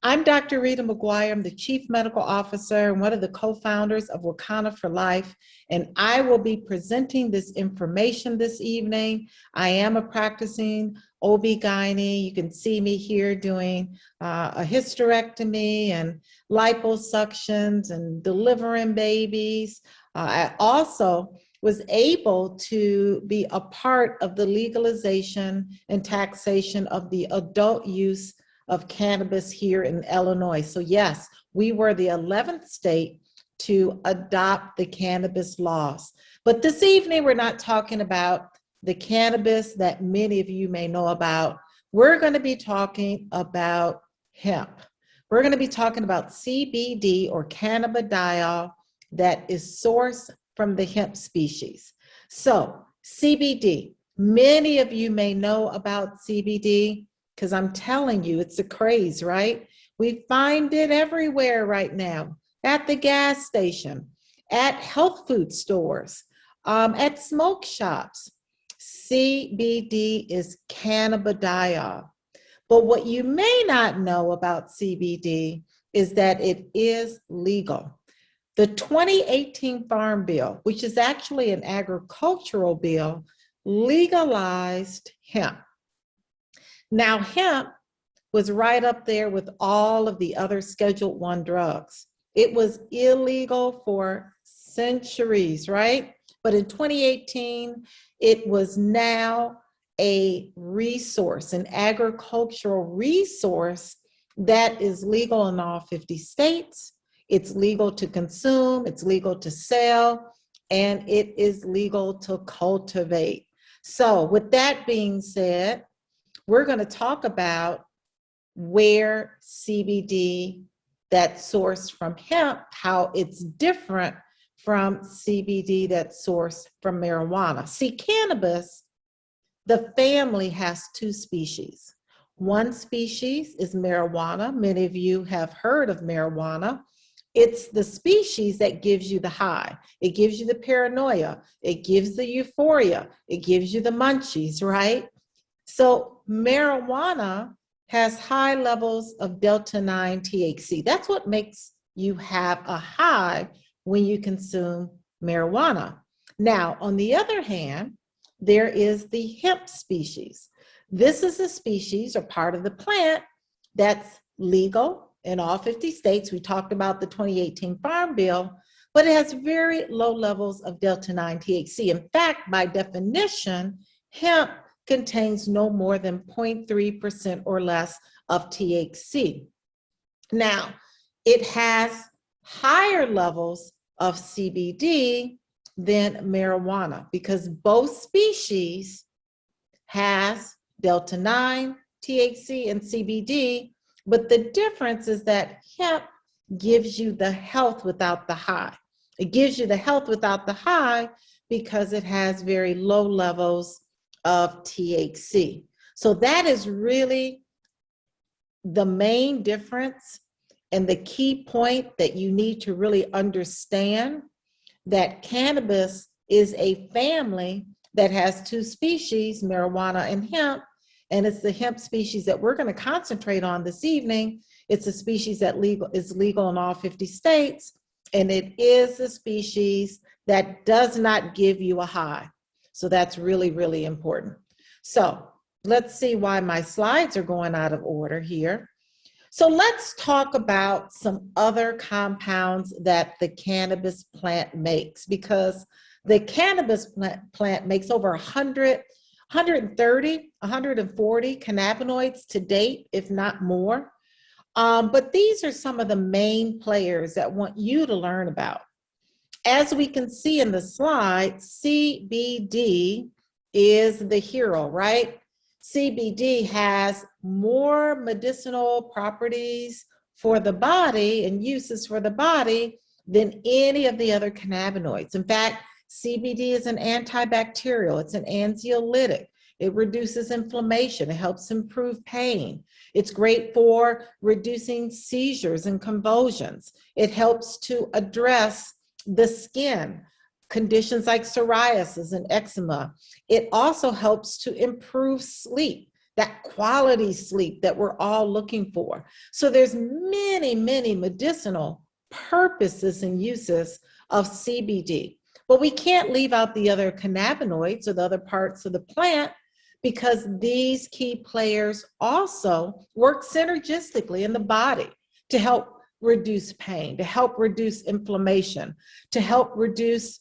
I'm Dr. Rita McGuire. I'm the Chief Medical Officer and one of the co-founders of Wakana for Life, and I will be presenting this information this evening. I am a practicing OB-GYN. You can see me here doing a hysterectomy and liposuctions and delivering babies. I also was able to be a part of the legalization and taxation of the adult use of cannabis here in Illinois. So yes, we were the 11th state to adopt the cannabis laws. But this evening, we're not talking about the cannabis that many of you may know about. We're going to be talking about hemp. We're going to be talking about CBD or cannabidiol that is sourced from the hemp species. So CBD, many of you may know about CBD, because I'm telling you, it's a craze, right? We find it everywhere right now, at the gas station, at health food stores, at smoke shops. CBD is cannabidiol. But what you may not know about CBD is that it is legal. The 2018 Farm Bill, which is actually an agricultural bill, legalized hemp. Now, hemp was right up there with all of the other Schedule I drugs. It was illegal for centuries, right? But in 2018, it was now a resource, an agricultural resource that is legal in all 50 states. It's legal to consume, it's legal to sell, and it is legal to cultivate. So with that being said, we're going to talk about where CBD that's sourced from hemp, how it's different from CBD that's sourced from marijuana. See, cannabis, the family has two species. One species is marijuana. Many of you have heard of marijuana. It's the species that gives you the high. It gives you the paranoia. It gives the euphoria. It gives you the munchies, right? So marijuana has high levels of delta-9 THC. That's what makes you have a high when you consume marijuana. Now, on the other hand, there is the hemp species. This is a species or part of the plant that's legal in all 50 states. We talked about the 2018 Farm Bill, but it has very low levels of delta-9 THC. In fact, by definition, hemp contains no more than 0.3% or less of THC. Now, it has higher levels of CBD than marijuana because both species has delta-9, THC, and CBD, but the difference is that hemp gives you the health without the high. It gives you the health without the high because it has very low levels of THC. So that is really the main difference and the key point that you need to really understand, that cannabis is a family that has two species, marijuana and hemp, and it's the hemp species that we're going to concentrate on this evening. It's a species that is legal in all 50 states, and it is a species that does not give you a high. So that's really, really important. So let's see why my slides are going out of order here. So let's talk about some other compounds that the cannabis plant makes, because the cannabis plant makes over 130, 140 cannabinoids to date, if not more. But these are some of the main players that I want you to learn about. As we can see in the slide, CBD is the hero, right? CBD has more medicinal properties for the body and uses for the body than any of the other cannabinoids. In fact, CBD is an antibacterial, it's an anxiolytic. It reduces inflammation, it helps improve pain. It's great for reducing seizures and convulsions. It helps to address the skin, conditions like psoriasis and eczema. It also helps to improve sleep. that quality sleep that we're all looking for. So there's many, many medicinal purposes and uses of CBD. But we can't leave out the other cannabinoids or the other parts of the plant, because these key players also work synergistically in the body to help reduce pain, to help reduce inflammation, to help reduce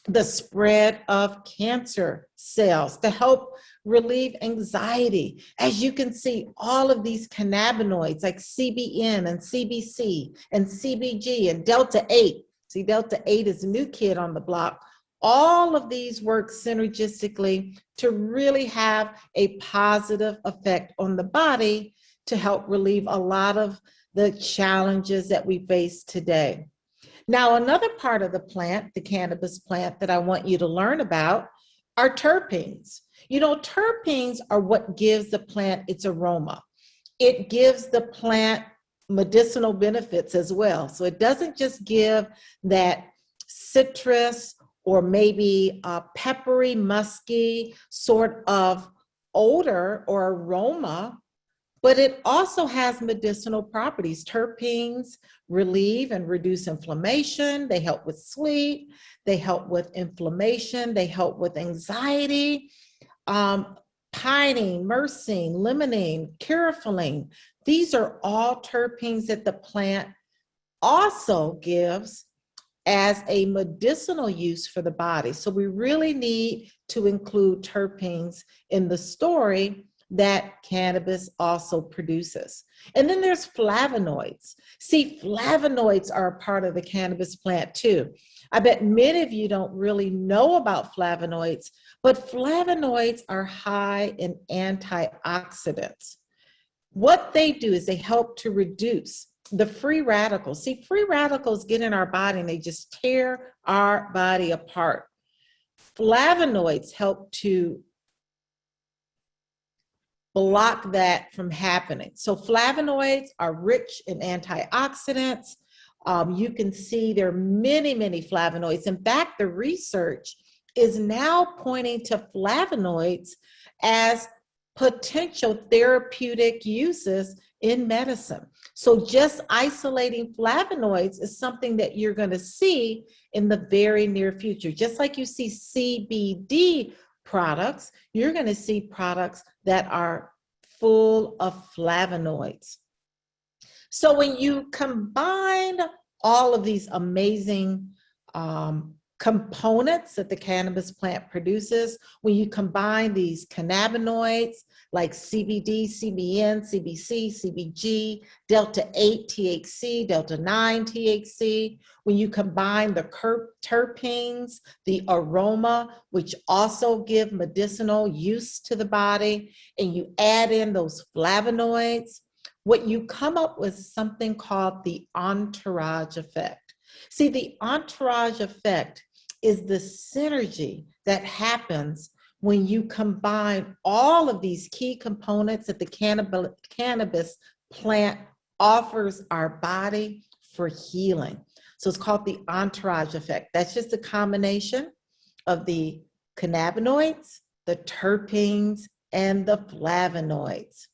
the spread of cancer cells, to help relieve anxiety. As you can see, all of these cannabinoids like CBN and CBC and CBG and Delta 8. See, Delta 8 is a new kid on the block. All of these work synergistically to really have a positive effect on the body to help relieve a lot of the challenges that we face today. Now, another part of the plant, the cannabis plant, that I want you to learn about are terpenes. You know, terpenes are what gives the plant its aroma. It gives the plant medicinal benefits as well. So it doesn't just give that citrus or maybe a peppery, musky sort of odor or aroma, but it also has medicinal properties. Terpenes relieve and reduce inflammation. They help with sleep. They help with inflammation. They help with anxiety. Pinene, myrcene, limonene, caryophyllene. These are all terpenes that the plant also gives as a medicinal use for the body. So we really need to include terpenes in the story that cannabis also produces. And then there's flavonoids. See, flavonoids are a part of the cannabis plant too. I bet many of you don't really know about flavonoids, but flavonoids are high in antioxidants. What they do is they help to reduce the free radicals. See, free radicals get in our body and they just tear our body apart. Flavonoids help to block that from happening. So flavonoids are rich in antioxidants. You can see there are many, many flavonoids. In fact, the research is now pointing to flavonoids as potential therapeutic uses in medicine. So just isolating flavonoids is something that you're going to see in the very near future. Just like you see CBD products, you're going to see products that are full of flavonoids. So when you combine all of these amazing components that the cannabis plant produces, when you combine these cannabinoids like CBD, CBN, CBC, CBG, Delta 8 THC, Delta 9 THC, when you combine the terpenes, the aroma, which also give medicinal use to the body, and you add in those flavonoids, what you come up with is something called the entourage effect. See, the entourage effect is the synergy that happens when you combine all of these key components that the cannabis plant offers our body for healing. So it's called the entourage effect. That's just a combination of the cannabinoids, the terpenes, and the flavonoids.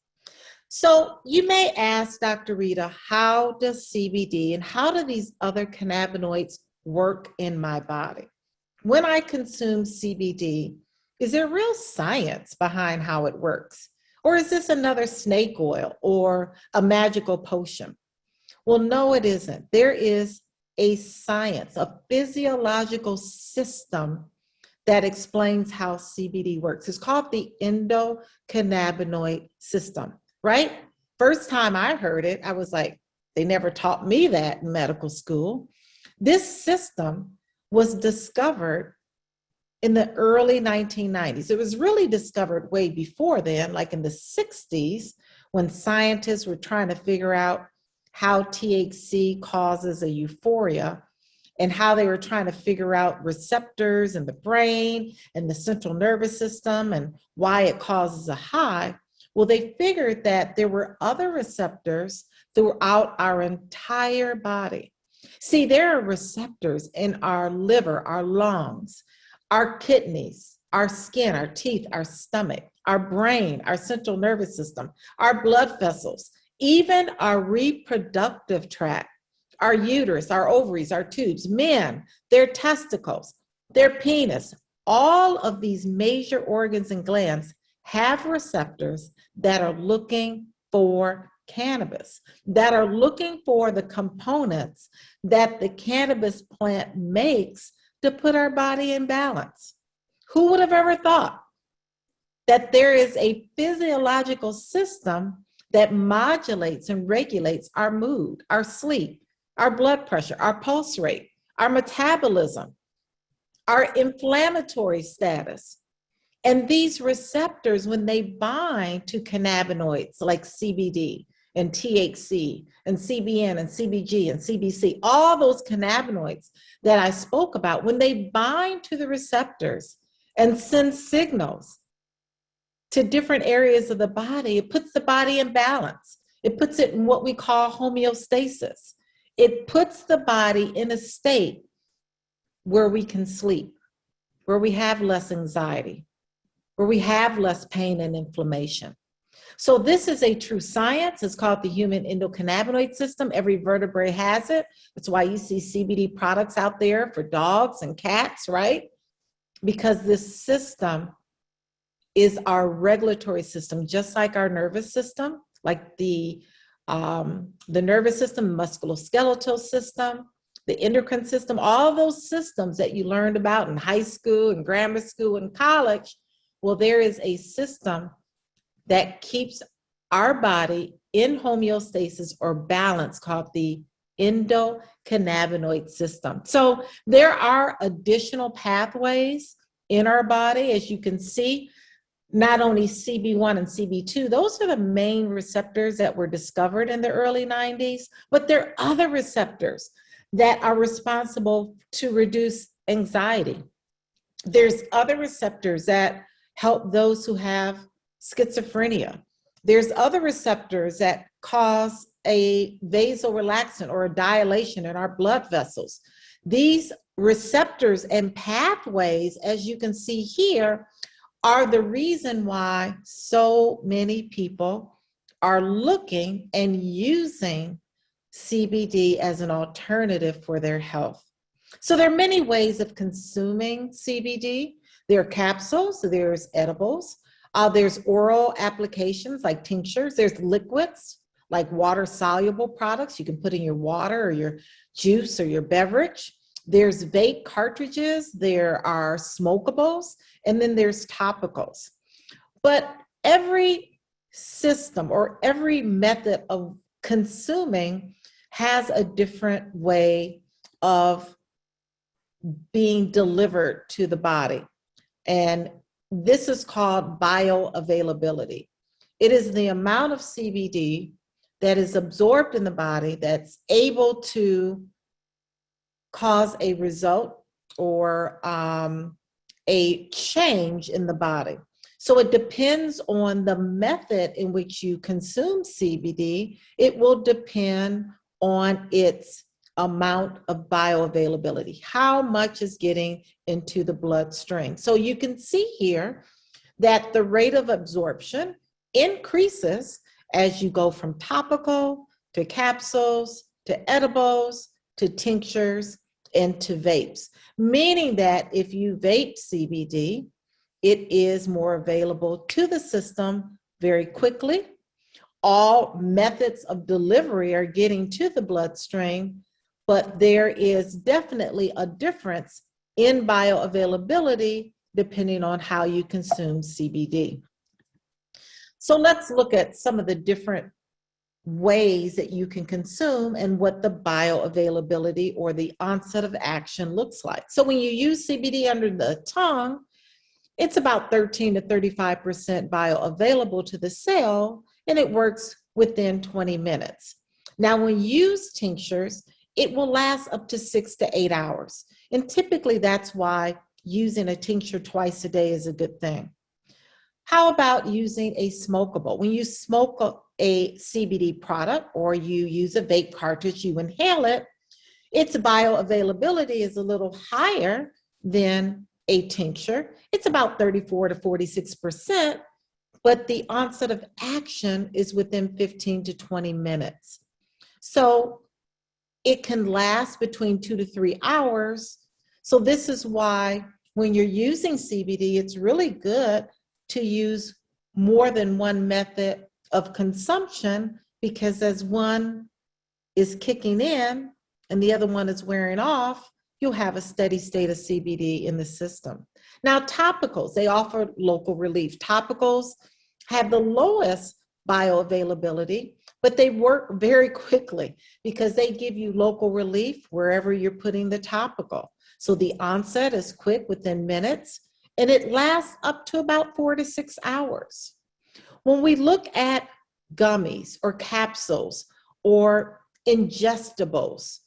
So you may ask, Dr. Rita, how does CBD and how do these other cannabinoids work in my body? When I consume CBD, is there real science behind how it works? Or is this another snake oil or a magical potion? Well, no, it isn't. There is a science, a physiological system that explains how CBD works. It's called the endocannabinoid system, right? First time I heard it, I was like, they never taught me that in medical school. This system was discovered in the early 1990s. It was really discovered way before then, like in the 60s, when scientists were trying to figure out how THC causes a euphoria and how they were trying to figure out receptors in the brain and the central nervous system and why it causes a high. Well, they figured that there were other receptors throughout our entire body. See, there are receptors in our liver, our lungs, our kidneys, our skin, our teeth, our stomach. our brain, our central nervous system, our blood vessels, even our reproductive tract, our uterus, our ovaries, our tubes, men, their testicles, their penis, all of these major organs and glands have receptors that are looking for cannabis, that are looking for the components that the cannabis plant makes to put our body in balance. Who would have ever thought that there is a physiological system that modulates and regulates our mood, our sleep, our blood pressure, our pulse rate, our metabolism, our inflammatory status? And these receptors, when they bind to cannabinoids like CBD and THC and CBN and CBG and CBC, all those cannabinoids that I spoke about, when they bind to the receptors and send signals to different areas of the body, it puts the body in balance. It puts it in what we call homeostasis. It puts the body in a state where we can sleep, where we have less anxiety, where we have less pain and inflammation. So this is a true science. It's called the human endocannabinoid system. Every vertebrate has it. That's why you see CBD products out there for dogs and cats, right? Because this system is our regulatory system, just like our nervous system, like the nervous system, musculoskeletal system, the endocrine system, all those systems that you learned about in high school and grammar school and college. Well, there is a system that keeps our body in homeostasis or balance called the endocannabinoid system. So there are additional pathways in our body, as you can see. Not only CB1 and CB2, those are the main receptors that were discovered in the early 90s, but there are other receptors that are responsible to reduce anxiety. There's other receptors that help those who have schizophrenia. There's other receptors that cause a vasorelaxant or a dilation in our blood vessels. These receptors and pathways, as you can see here, are the reason why so many people are looking and using CBD as an alternative for their health. So there are many ways of consuming CBD. There are capsules, there's edibles, there's oral applications like tinctures, there's liquids like water-soluble products you can put in your water or your juice or your beverage. There's vape cartridges, there are smokables, and then there's topicals. But every system or every method of consuming has a different way of being delivered to the body. And this is called bioavailability. It is the amount of CBD that is absorbed in the body that's able to cause a result or a change in the body. So it depends on the method in which you consume CBD. It will depend on its amount of bioavailability, how much is getting into the bloodstream. So you can see here that the rate of absorption increases as you go from topical to capsules to edibles to tinctures and to vapes, meaning that if you vape CBD, it is more available to the system very quickly. All methods of delivery are getting to the bloodstream, but there is definitely a difference in bioavailability depending on how you consume CBD. So let's look at some of the different ways that you can consume and what the bioavailability or the onset of action looks like. So when you use CBD under the tongue, it's about 13 to 35% bioavailable to the cell, and it works within 20 minutes. Now, when you use tinctures, it will last up to 6 to 8 hours. And typically that's why using a tincture twice a day is a good thing. How about using a smokable? When you smoke a CBD product or you use a vape cartridge, you inhale it, its bioavailability is a little higher than a tincture. It's about 34 to 46%, but the onset of action is within 15 to 20 minutes. So it can last between 2 to 3 hours. So this is why when you're using CBD, it's really good to use more than one method of consumption, because as one is kicking in and the other one is wearing off, you'll have a steady state of CBD in the system. Now, topicals, they offer local relief. Topicals have the lowest bioavailability, but they work very quickly because they give you local relief wherever you're putting the topical. So the onset is quick, within minutes, and it lasts up to about 4 to 6 hours. When we look at gummies or capsules or ingestibles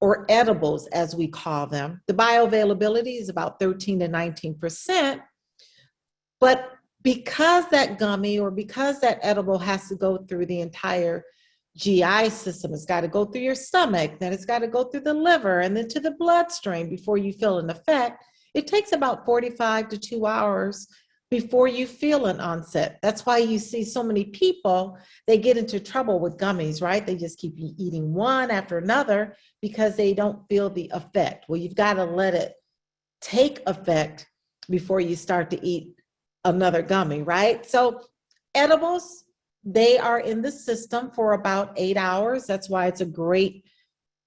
or edibles, as we call them, the bioavailability is about 13 to 19%. But because that gummy or because that edible has to go through the entire GI system, it's got to go through your stomach, then it's got to go through the liver and then to the bloodstream before you feel an effect, it takes about 45 to 2 hours before you feel an onset. That's why you see so many people, they get into trouble with gummies, right? They just keep eating one after another because they don't feel the effect. Well, you've got to let it take effect before you start to eat another gummy, right? So edibles, they are in the system for about 8 hours. That's why it's a great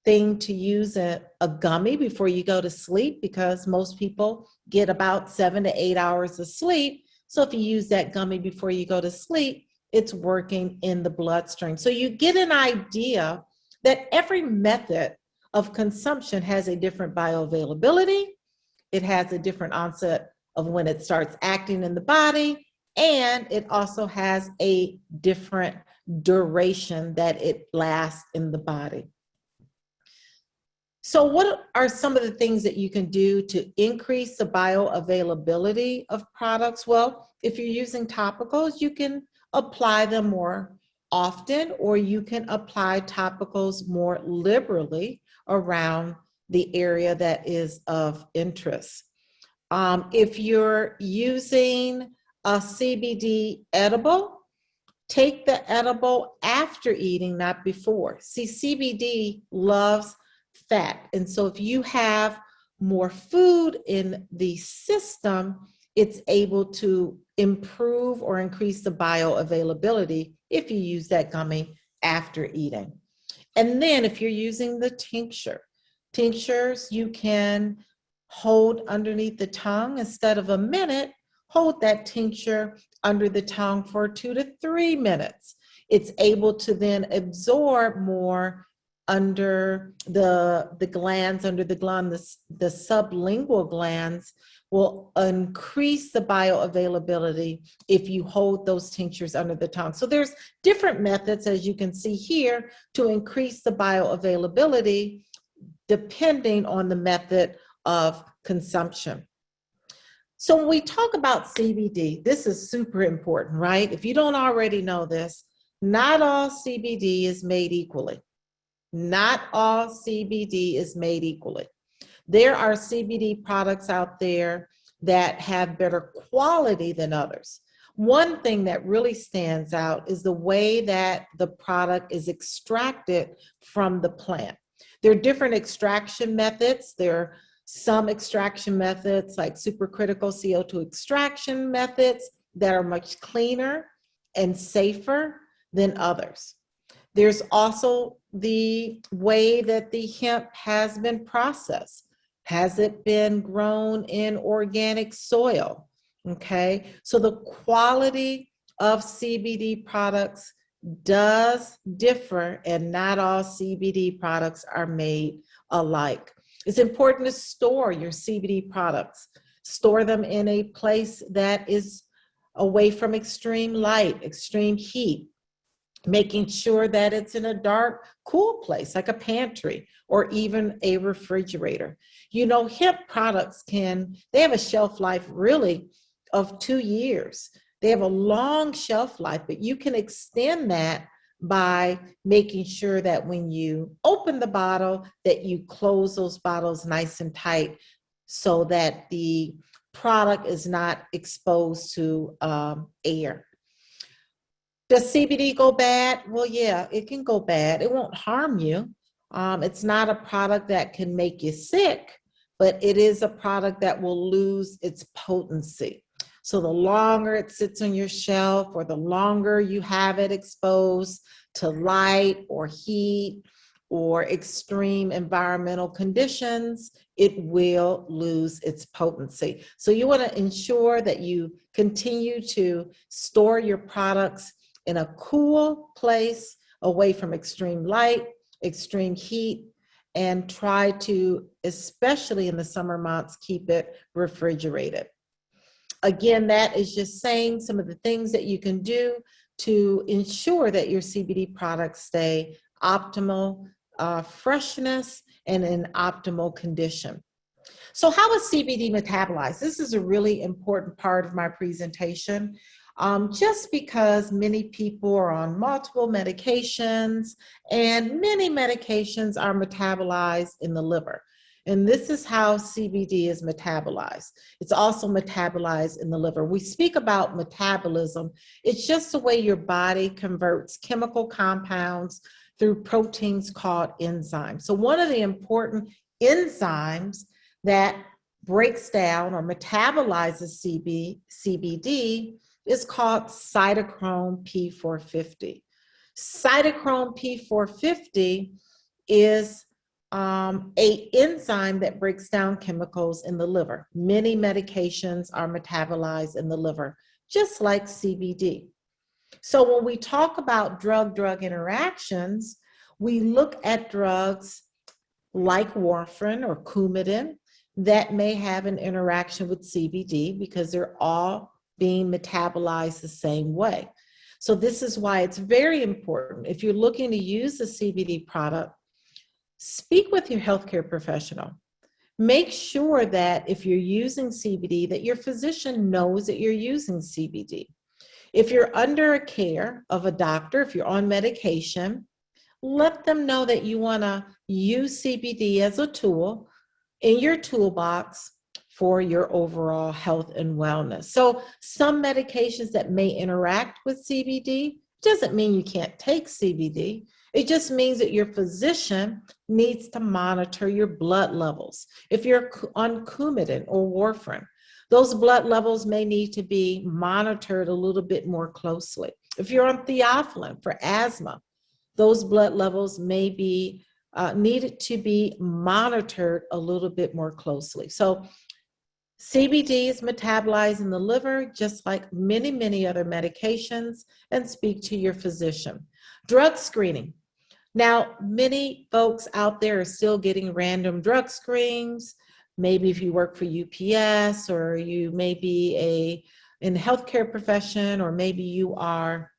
thing to use a gummy before you go to sleep, because most people get about 7 to 8 hours of sleep. So if you use that gummy before you go to sleep, it's working in the bloodstream. So you get an idea that every method of consumption has a different bioavailability. It has a different onset of when it starts acting in the body, and it also has a different duration that it lasts in the body. So what are some of the things that you can do to increase the bioavailability of products? Well, if you're using topicals, you can apply them more often, or you can apply topicals more liberally around the area that is of interest. If you're using a CBD edible, take the edible after eating, not before. See, CBD loves fat. And so if you have more food in the system, it's able to improve or increase the bioavailability if you use that gummy after eating. And then if you're using the tinctures, you can hold underneath the tongue. Instead of a minute, hold that tincture under the tongue for 2 to 3 minutes. It's able to then absorb more under the glands, under the gland, the sublingual glands will increase the bioavailability if you hold those tinctures under the tongue. So there's different methods, as you can see here, to increase the bioavailability depending on the method of consumption. So when we talk about CBD, this is super important, right? If you don't already know this, not all CBD is made equally. Not all CBD is made equally. There are CBD products out there that have better quality than others. One thing that really stands out is the way that the product is extracted from the plant. There are different extraction methods. There are some extraction methods like supercritical CO2 extraction methods that are much cleaner and safer than others. There's also the way that the hemp has been processed. Has it been grown in organic soil? Okay, so the quality of CBD products does differ, and not all CBD products are made alike. It's important to store your CBD products. Store them in a place that is away from extreme light, extreme heat, making sure that it's in a dark, cool place like a pantry or even a refrigerator. You know, hemp products they have a shelf life really of 2 years. They have a long shelf life, but you can extend that by making sure that when you open the bottle, that you close those bottles nice and tight so that the product is not exposed to air Does CBD go bad? Well, yeah, it can go bad. It won't harm you. It's not a product that can make you sick, but it is a product that will lose its potency. So the longer it sits on your shelf or the longer you have it exposed to light or heat or extreme environmental conditions, it will lose its potency. So you want to ensure that you continue to store your products in a cool place away from extreme light, extreme heat, and try to, especially in the summer months, keep it refrigerated. Again, that is just saying some of the things that you can do to ensure that your CBD products stay optimal freshness and in optimal condition. So how is CBD metabolized? This is a really important part of my presentation. Just because many people are on multiple medications and many medications are metabolized in the liver. And this is how CBD is metabolized. It's also metabolized in the liver. We speak about metabolism. It's just the way your body converts chemical compounds through proteins called enzymes. So one of the important enzymes that breaks down or metabolizes CBD is called cytochrome P450. Cytochrome P450 is an enzyme that breaks down chemicals in the liver. Many medications are metabolized in the liver, just like CBD. So when we talk about drug-drug interactions, we look at drugs like warfarin or Coumadin that may have an interaction with CBD because they're all being metabolized the same way. So this is why it's very important. If you're looking to use a CBD product, speak with your healthcare professional. Make sure that if you're using CBD, that your physician knows that you're using CBD. If you're under a care of a doctor, if you're on medication, let them know that you want to use CBD as a tool in your toolbox for your overall health and wellness. So some medications that may interact with CBD doesn't mean you can't take CBD. It just means that your physician needs to monitor your blood levels. If you're on Coumadin or warfarin, those blood levels may need to be monitored a little bit more closely. If you're on theophylline for asthma, those blood levels may be needed to be monitored a little bit more closely. So CBD is metabolized in the liver, just like many, many other medications, and speak to your physician. Drug screening. Now, many folks out there are still getting random drug screens. Maybe if you work for UPS or you may be in the healthcare profession, or maybe you are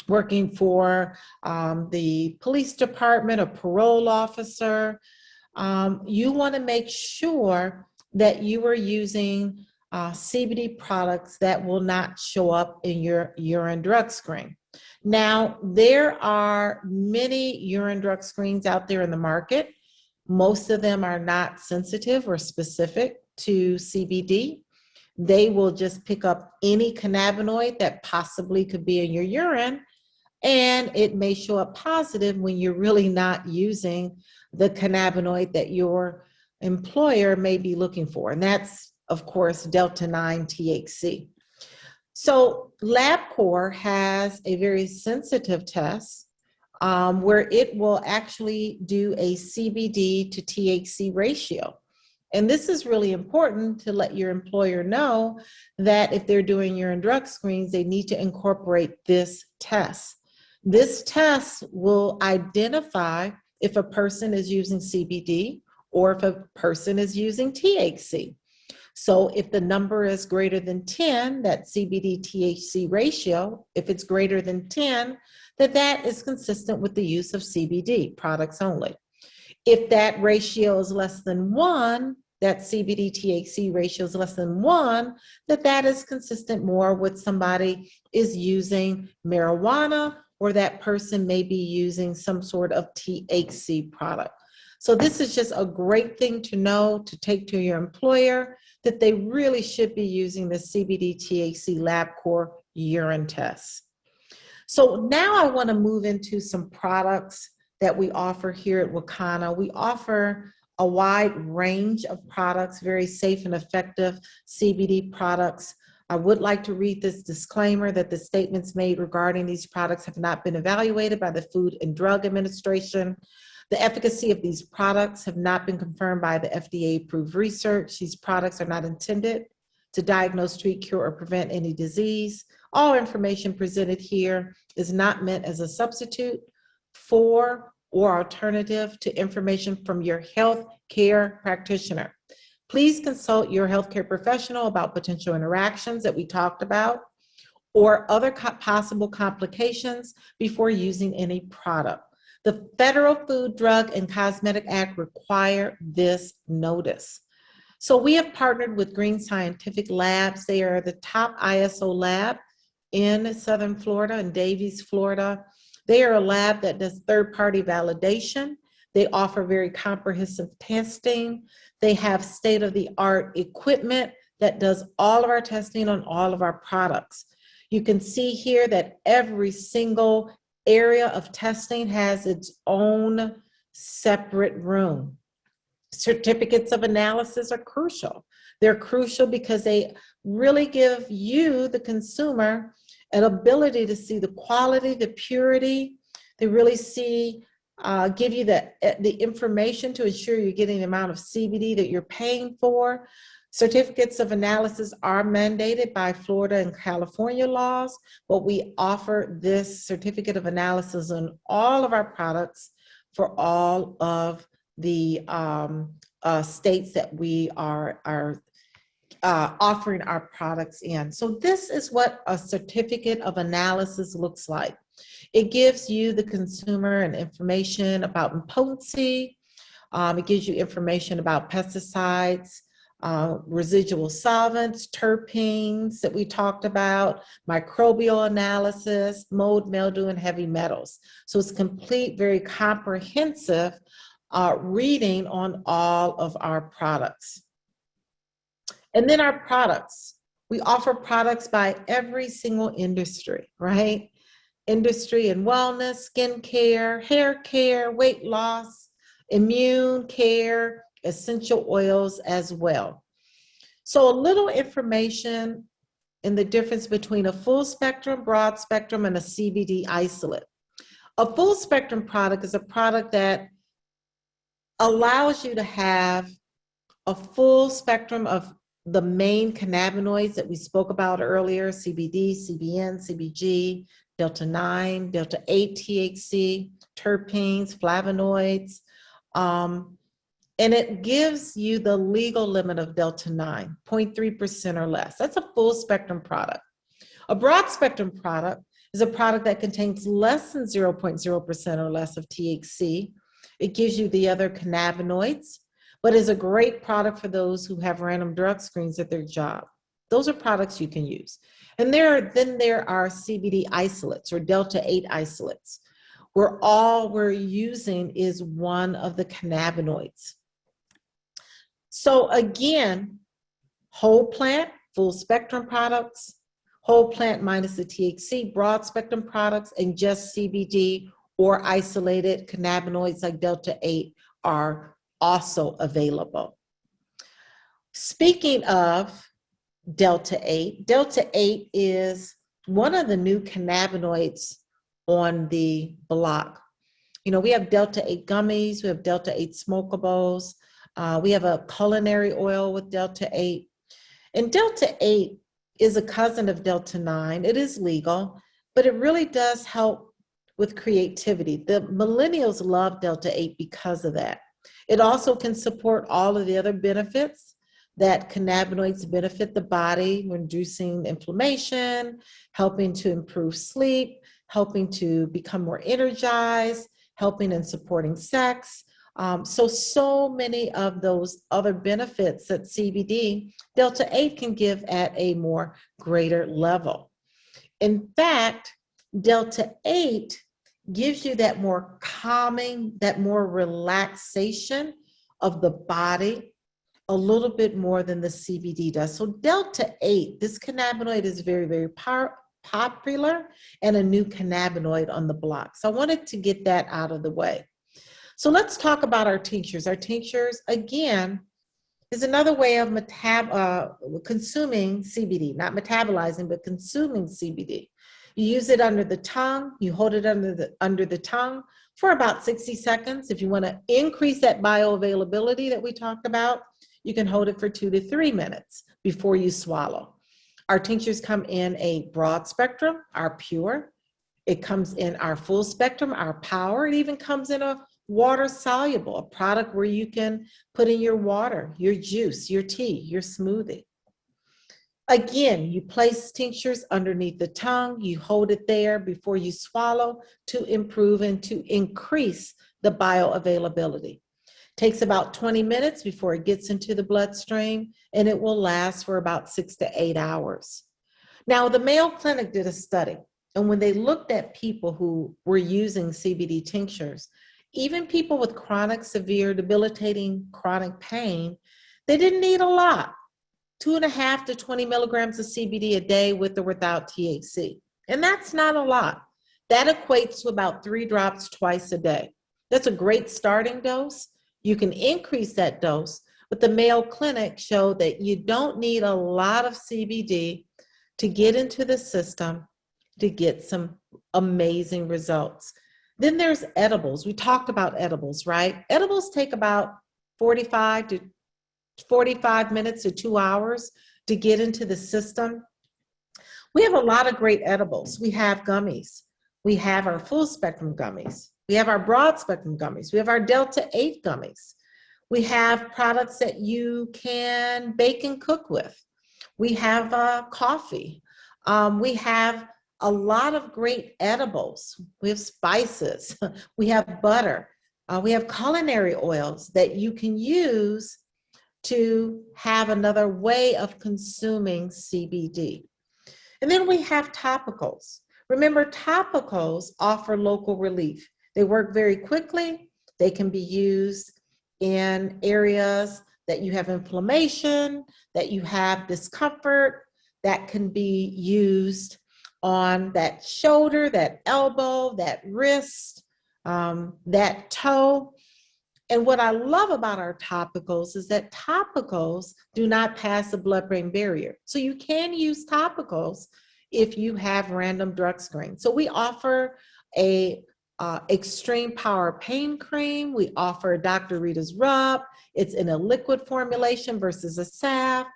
working for the police department, a parole officer, you want to make sure that you are using CBD products that will not show up in your urine drug screen. Now, there are many urine drug screens out there in the market. Most of them are not sensitive or specific to CBD. They will just pick up any cannabinoid that possibly could be in your urine, and it may show up positive when you're really not using the cannabinoid that your employer may be looking for. And that's, of course, Delta-9 THC. So LabCorp has a very sensitive test where it will actually do a CBD to THC ratio. And this is really important to let your employer know that if they're doing urine drug screens, they need to incorporate this test. This test will identify if a person is using CBD or if a person is using THC. So if the number is greater than 10, that CBD THC ratio, if it's greater than 10, that is consistent with the use of CBD products only. If that ratio is less than 1, that CBD THC ratio is less than 1, that is consistent more with somebody is using marijuana, or that person may be using some sort of THC product. So this is just a great thing to know, to take to your employer, that they really should be using the CBD THC LabCorp urine test. So now I want to move into some products that we offer here at Wakana. We offer a wide range of products, very safe and effective CBD products. I would like to read this disclaimer that the statements made regarding these products have not been evaluated by the Food and Drug Administration. The efficacy of these products have not been confirmed by the FDA-approved research. These products are not intended to diagnose, treat, cure, or prevent any disease. All information presented here is not meant as a substitute for or alternative to information from your health care practitioner. Please consult your healthcare professional about potential interactions that we talked about or other possible complications before using any product. The Federal Food, Drug, and Cosmetic Act require this notice. So we have partnered with Green Scientific Labs. They are the top ISO lab in Southern Florida, in Davies, Florida. They are a lab that does third-party validation. They offer very comprehensive testing. They have state-of-the-art equipment that does all of our testing on all of our products. You can see here that every single area of testing has its own separate room. Certificates of analysis are crucial. They're crucial because they really give you, the consumer, an ability to see the quality, the purity. They really give you the information to ensure you're getting the amount of CBD that you're paying for. Certificates of analysis are mandated by Florida and California laws, but we offer this certificate of analysis on all of our products for all of the states that we are offering our products in. So this is what a certificate of analysis looks like. It gives you, the consumer, an information about potency. It gives you information about pesticides, residual solvents, terpenes that we talked about, microbial analysis, mold, mildew, and heavy metals. So it's complete, very comprehensive reading on all of our products. And then our products. We offer products by every single industry, right? Industry and wellness, skin care, hair care, weight loss, immune care, essential oils as well. So a little information in the difference between a full spectrum, broad spectrum, and a CBD isolate. A full spectrum product is a product that allows you to have a full spectrum of the main cannabinoids that we spoke about earlier: CBD, CBN, CBG, Delta-9, Delta-8 THC, terpenes, flavonoids, and it gives you the legal limit of Delta-9, 0.3% or less. That's a full spectrum product. A broad spectrum product is a product that contains less than 0.0% or less of THC. It gives you the other cannabinoids, but is a great product for those who have random drug screens at their job. Those are products you can use. And then there are CBD isolates or Delta-8 isolates, where all we're using is one of the cannabinoids. So again, whole plant, full spectrum products, whole plant minus the THC, broad spectrum products, and just CBD or isolated cannabinoids like Delta-8 are also available. Speaking of Delta-8, Delta-8 is one of the new cannabinoids on the block. You know, we have Delta-8 gummies, we have Delta-8 smokables, we have a culinary oil with Delta-8. And Delta-8 is a cousin of Delta-9. It is legal, but it really does help with creativity. The millennials love Delta-8 because of that. It also can support all of the other benefits that cannabinoids benefit the body, reducing inflammation, helping to improve sleep, helping to become more energized, helping in supporting sex. So many of those other benefits that CBD, Delta-8 can give at a more greater level. In fact, Delta-8 gives you that more calming, that more relaxation of the body, a little bit more than the CBD does. So Delta-8, this cannabinoid is very, very popular and a new cannabinoid on the block. So I wanted to get that out of the way. So let's talk about our tinctures. Our tinctures, again, is another way of consuming CBD, not metabolizing, but consuming CBD. You use it under the tongue, you hold it under the tongue for about 60 seconds. If you want to increase that bioavailability that we talked about, you can hold it for 2 to 3 minutes before you swallow. Our tinctures come in a broad spectrum, our pure. It comes in our full spectrum, our power. It even comes in a water soluble, a product where you can put in your water, your juice, your tea, your smoothie. Again, you place tinctures underneath the tongue, you hold it there before you swallow to improve and to increase the bioavailability. Takes about 20 minutes before it gets into the bloodstream, and it will last for about 6 to 8 hours. Now, the Mayo Clinic did a study, and when they looked at people who were using CBD tinctures, even people with chronic, severe, debilitating chronic pain, they didn't need a lot, 2.5 to 20 milligrams of CBD a day with or without THC. And that's not a lot. That equates to about 3 drops twice a day. That's a great starting dose. You can increase that dose, but the Mayo Clinic showed that you don't need a lot of CBD to get into the system to get some amazing results. Then there's edibles. We talked about edibles, right? Edibles take about 45 minutes to 2 hours to get into the system. We have a lot of great edibles. We have gummies. We have our full spectrum gummies. We have our broad spectrum gummies. We have our Delta 8 gummies. We have products that you can bake and cook with. We have coffee. We have a lot of great edibles. We have spices. We have butter. We have culinary oils that you can use to have another way of consuming CBD. And then we have topicals. Remember, topicals offer local relief. They work very quickly. They can be used in areas that you have inflammation, that you have discomfort, that can be used on that shoulder, that elbow, that wrist, that toe. And what I love about our topicals is that topicals do not pass the blood-brain barrier. So you can use topicals if you have random drug screens. So we offer a extreme power pain cream. We offer Dr. Rita's Rub. It's in a liquid formulation versus a salve.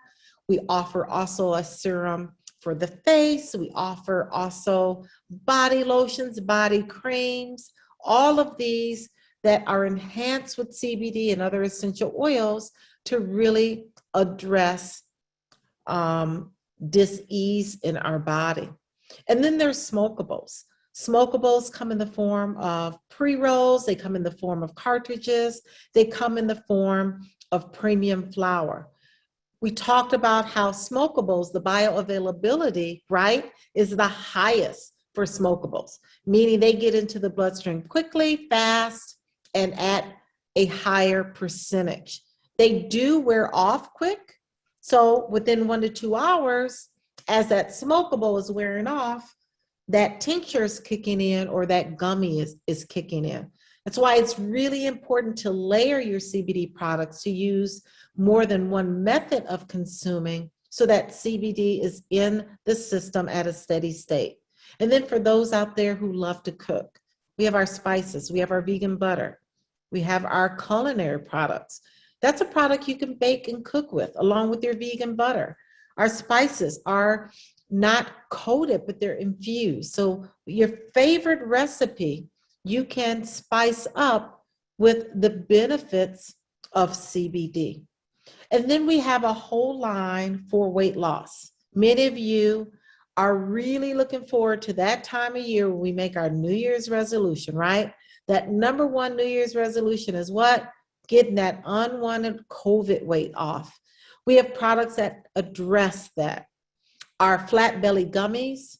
We offer also a serum for the face. We offer also body lotions, body creams, all of these that are enhanced with CBD and other essential oils to really address dis-ease in our body. And then there's smokables. Smokables come in the form of pre-rolls. They come in the form of cartridges. They come in the form of premium flower. We talked about how smokables, the bioavailability, right, is the highest for smokables, meaning they get into the bloodstream quickly, fast, and at a higher percentage. They do wear off quick. So within 1 to 2 hours, as that smokable is wearing off, that tincture is kicking in or that gummy is kicking in. That's why it's really important to layer your CBD products, to use more than one method of consuming so that CBD is in the system at a steady state. And then for those out there who love to cook, we have our spices, we have our vegan butter, we have our culinary products. That's a product you can bake and cook with along with your vegan butter. Our spices are not coated, but they're infused. So your favorite recipe, you can spice up with the benefits of CBD. And then we have a whole line for weight loss. Many of you are really looking forward to that time of year when we make our New Year's resolution, right? That number one New Year's resolution is what? Getting that unwanted COVID weight off. We have products that address that. Our flat belly gummies,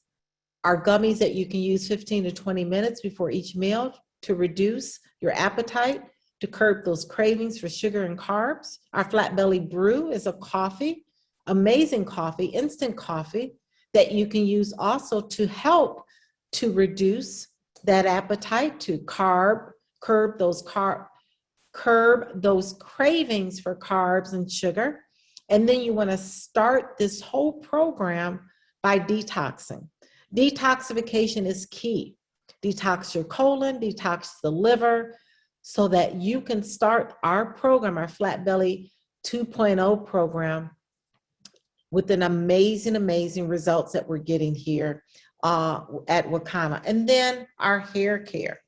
our gummies that you can use 15 to 20 minutes before each meal to reduce your appetite, to curb those cravings for sugar and carbs. Our flat belly brew is a coffee, amazing coffee, instant coffee that you can use also to help to reduce that appetite, to curb those cravings for carbs and sugar. And then you want to start this whole program by detoxing. Detoxification is key. Detox your colon, detox the liver, so that you can start our program, our Flat Belly 2.0 program, with an amazing results that we're getting here at Wakana. And then our hair care.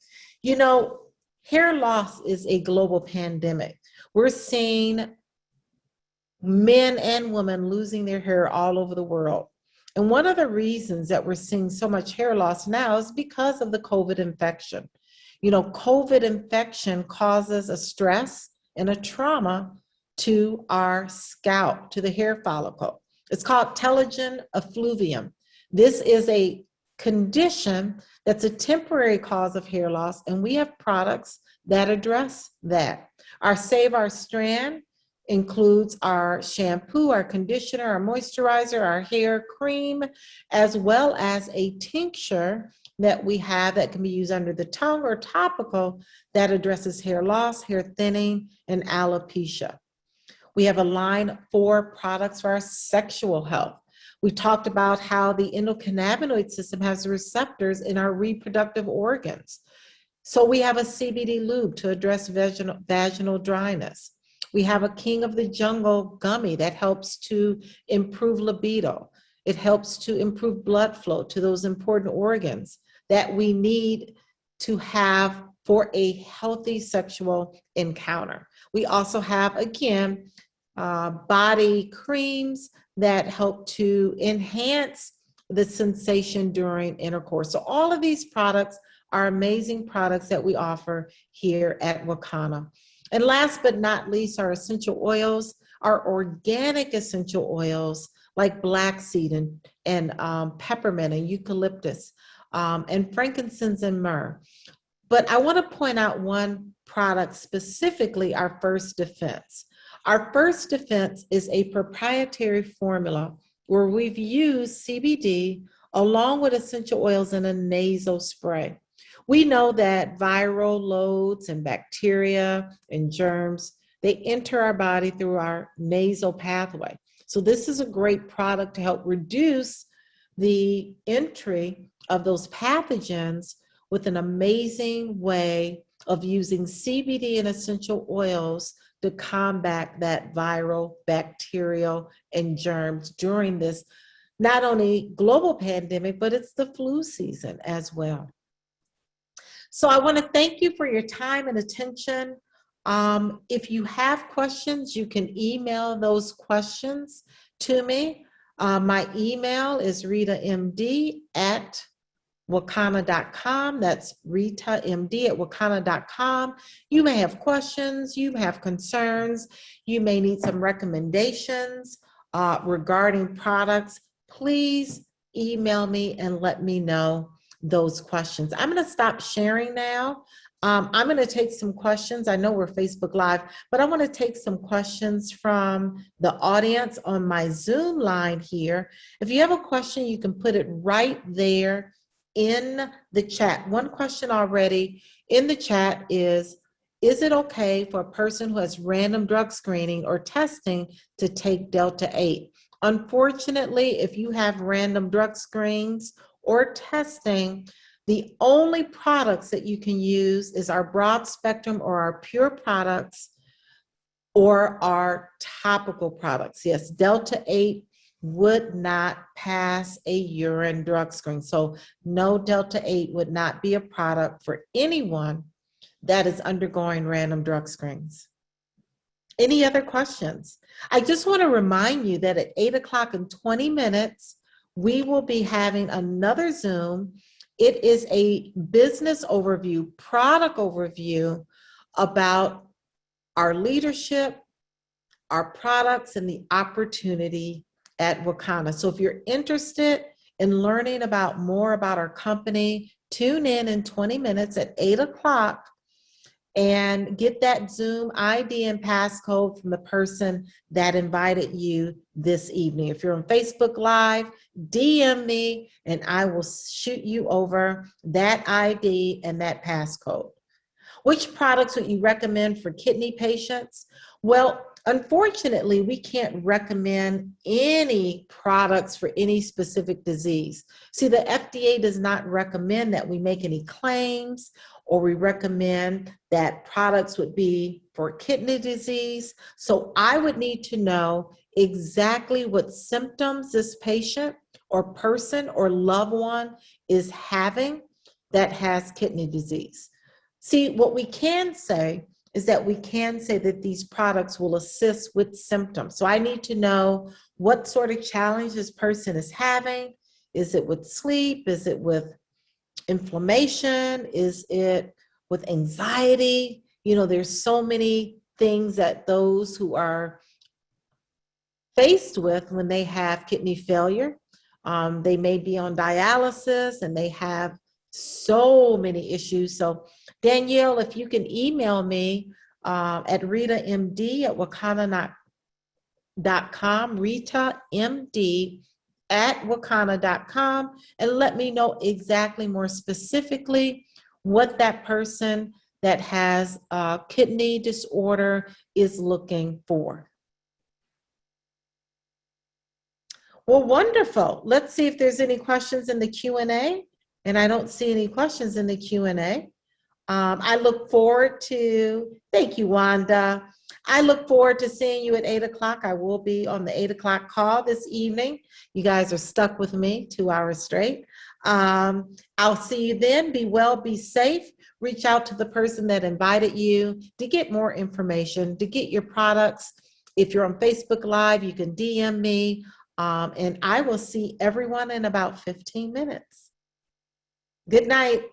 You know, hair loss is a global pandemic. We're seeing men and women losing their hair all over the world. And one of the reasons that we're seeing so much hair loss now is because of the COVID infection. You know, COVID infection causes a stress and a trauma to our scalp, to the hair follicle. It's called telogen effluvium. This is a condition that's a temporary cause of hair loss, and we have products that address that. Our Save Our Strand includes our shampoo, our conditioner, our moisturizer, our hair cream, as well as a tincture that we have that can be used under the tongue or topical that addresses hair loss, hair thinning, and alopecia. We have a line of 4 products for our sexual health. We talked about how the endocannabinoid system has receptors in our reproductive organs. So we have a CBD lube to address vaginal dryness. We have a King of the Jungle gummy that helps to improve libido. It helps to improve blood flow to those important organs that we need to have for a healthy sexual encounter. We also have, again, body creams that help to enhance the sensation during intercourse. So all of these products are amazing products that we offer here at Wakana. And last but not least, our essential oils, our organic essential oils like black seed and peppermint and eucalyptus and frankincense and myrrh. But I want to point out one product specifically, our First Defense. Our First Defense is a proprietary formula where we've used CBD along with essential oils in a nasal spray. We know that viral loads and bacteria and germs, they enter our body through our nasal pathway. So this is a great product to help reduce the entry of those pathogens with an amazing way of using CBD and essential oils to combat that viral, bacterial, and germs during this not only global pandemic, but it's the flu season as well. So I want to thank you for your time and attention. If you have questions, you can email those questions to me. My email is ritamd@wakana.com. That's ritamd@wakana.com. You may have questions, you have concerns, you may need some recommendations regarding products. Please email me and let me know those questions. I'm going to stop sharing now. I'm going to take some questions. I know we're Facebook Live, but I want to take some questions from the audience on my Zoom line here. If you have a question, you can put it right there in the chat. One question already in the chat is it okay for a person who has random drug screening or testing to take Delta 8? Unfortunately, if you have random drug screens or testing, the only products that you can use is our broad spectrum or our pure products or our topical products. Yes, Delta 8 would not pass a urine drug screen. So no, Delta 8 would not be a product for anyone that is undergoing random drug screens. Any other questions? I just want to remind you that at 8 o'clock and 20 minutes, we will be having another Zoom. It is a business overview, product overview about our leadership, our products, and the opportunity at Wakana. So if you're interested in learning about more about our company, tune in 20 minutes at 8 o'clock and get that Zoom ID and passcode from the person that invited you this evening. If you're on Facebook Live, DM me and I will shoot you over that ID and that passcode. Which products would you recommend for kidney patients? Well, unfortunately, we can't recommend any products for any specific disease. See, the FDA does not recommend that we make any claims, or we recommend that products would be for kidney disease. So I would need to know exactly what symptoms this patient or person or loved one is having that has kidney disease. See, what we can say is that we can say that these products will assist with symptoms. So I need to know what sort of challenge this person is having. Is it with sleep? Is it with inflammation? Is it with anxiety? You know, there's so many things that those who are faced with when they have kidney failure. They may be on dialysis and they have so many issues. So Danielle, if you can email me at ritamd@wakana.com, ritamd@wakana.com, and let me know exactly more specifically what that person that has a kidney disorder is looking for. Well, wonderful. Let's see if there's any questions in the Q&A. And I don't see any questions in the Q&A. I look forward to, thank you, Wanda. I look forward to seeing you at 8 o'clock. I will be on the 8 o'clock call this evening. You guys are stuck with me 2 hours straight. I'll see you then. Be well, be safe. Reach out to the person that invited you to get more information, to get your products. If you're on Facebook Live, you can DM me. And I will see everyone in about 15 minutes. Good night.